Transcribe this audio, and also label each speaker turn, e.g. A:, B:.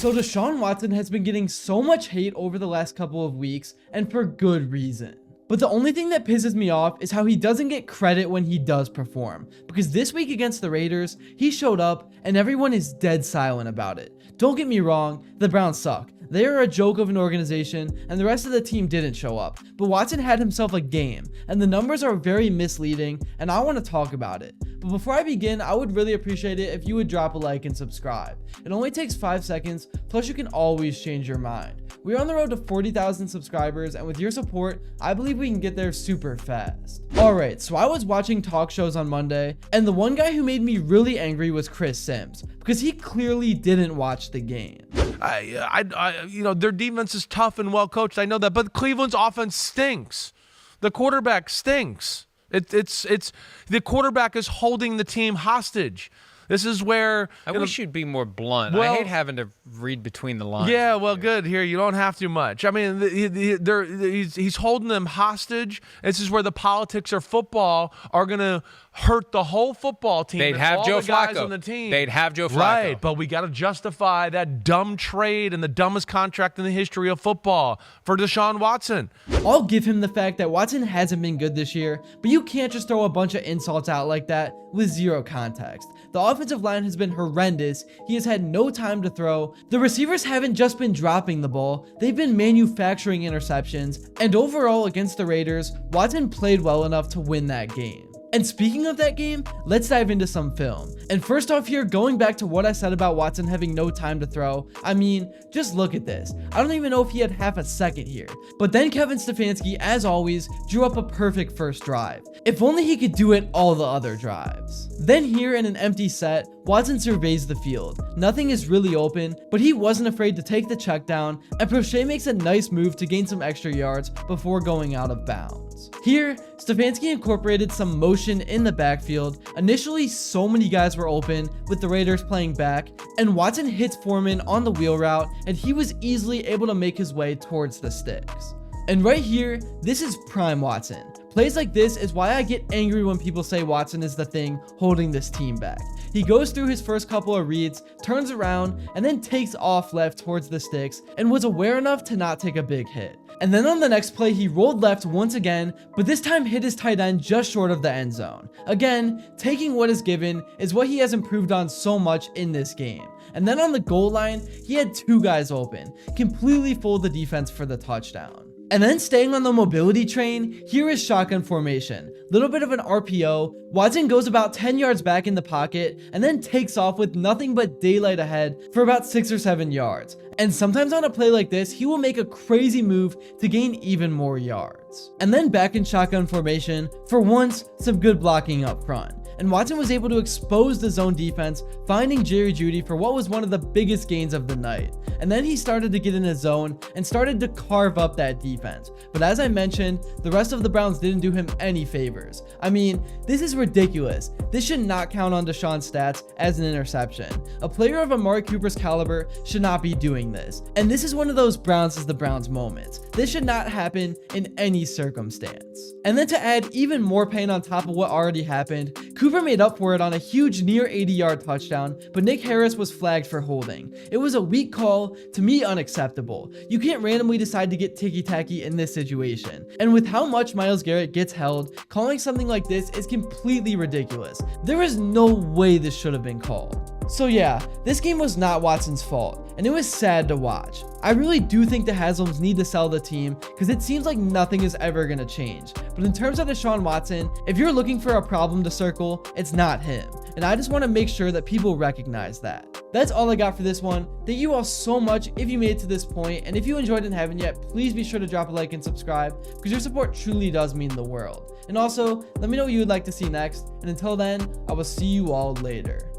A: So Deshaun Watson has been getting so much hate over the last couple of weeks, and for good reason. But the only thing that pisses me off is how he doesn't get credit when he does perform. Because this week against the Raiders, he showed up and everyone is dead silent about it. Don't get me wrong, the Browns suck. They are a joke of an organization and the rest of the team didn't show up. But Watson had himself a game and the numbers are very misleading and I want to talk about it. But before I begin, I would really appreciate it if you would drop a like and subscribe. It only takes 5 seconds, plus you can always change your mind. We're on the road to 40,000 subscribers, and with your support, I believe we can get there super fast. Alright, so I was watching talk shows on Monday, and the one guy who made me really angry was Chris Sims, because he clearly didn't watch the game.
B: Their defense is tough and well coached. I know that, but Cleveland's offense stinks. The quarterback stinks. It's the quarterback is holding the team hostage. This is where
C: I wish you'd be more blunt.
B: Well,
C: I hate having to read between the lines.
B: Yeah, well, good. Here, you don't have too much. I mean, he's holding them hostage. This is where the politics of football are going to hurt the whole football team.
C: They'd have Joe Flacco
B: on the team.
C: They'd have Joe Flacco.
B: Right, but we got to justify that dumb trade and the dumbest contract in the history of football for Deshaun Watson.
A: I'll give him the fact that Watson hasn't been good this year, but you can't just throw a bunch of insults out like that with zero context. The offensive line has been horrendous. He has had no time to throw. The receivers haven't just been dropping the ball, they've been manufacturing interceptions. And overall against the Raiders, Watson played well enough to win that game. And speaking of that game, let's dive into some film. And first off here, going back to what I said about Watson having no time to throw, I mean, just look at this. I don't even know if he had half a second here. But then Kevin Stefanski, as always, drew up a perfect first drive. If only he could do it all the other drives. Then here in an empty set, Watson surveys the field. Nothing is really open, but he wasn't afraid to take the check down, and Prochet makes a nice move to gain some extra yards before going out of bounds. Here, Stefanski incorporated some motion in the backfield. Initially, so many guys were open with the Raiders playing back, and Watson hits Foreman on the wheel route, and he was easily able to make his way towards the sticks. And right here, this is prime Watson. Plays like this is why I get angry when people say Watson is the thing holding this team back. He goes through his first couple of reads, turns around, and then takes off left towards the sticks and was aware enough to not take a big hit. And then on the next play, he rolled left once again, but this time hit his tight end just short of the end zone. Again, taking what is given is what he has improved on so much in this game. And then on the goal line, he had 2 guys open, completely fooled the defense for the touchdown. And then staying on the mobility train, here is shotgun formation. Little bit of an RPO. Watson goes about 10 yards back in the pocket and then takes off with nothing but daylight ahead for about 6 or 7 yards. And sometimes on a play like this, he will make a crazy move to gain even more yards. And then back in shotgun formation, for once, some good blocking up front. And Watson was able to expose the zone defense, finding Jerry Jeudy for what was one of the biggest gains of the night. And then he started to get in his zone and started to carve up that defense. But as I mentioned, the rest of the Browns didn't do him any favors. I mean, this is ridiculous. This should not count on Deshaun's stats as an interception. A player of Amari Cooper's caliber should not be doing this. And this is one of those Browns is the Browns moments. This should not happen in any circumstance. And then to add even more pain on top of what already happened, Cooper made up for it on a huge near 80-yard touchdown, but Nick Harris was flagged for holding. It was a weak call, to me unacceptable. You can't randomly decide to get ticky-tacky in this situation. And with how much Myles Garrett gets held, calling something like this is completely ridiculous. There is no way this should have been called. So yeah, this game was not Watson's fault, and it was sad to watch. I really do think the Haslams need to sell the team because it seems like nothing is ever going to change. But in terms of Deshaun Watson, if you're looking for a problem to circle, it's not him. And I just want to make sure that people recognize that. That's all I got for this one. Thank you all so much if you made it to this point, and if you enjoyed and haven't yet, please be sure to drop a like and subscribe because your support truly does mean the world. And also, let me know what you would like to see next, and until then, I will see you all later.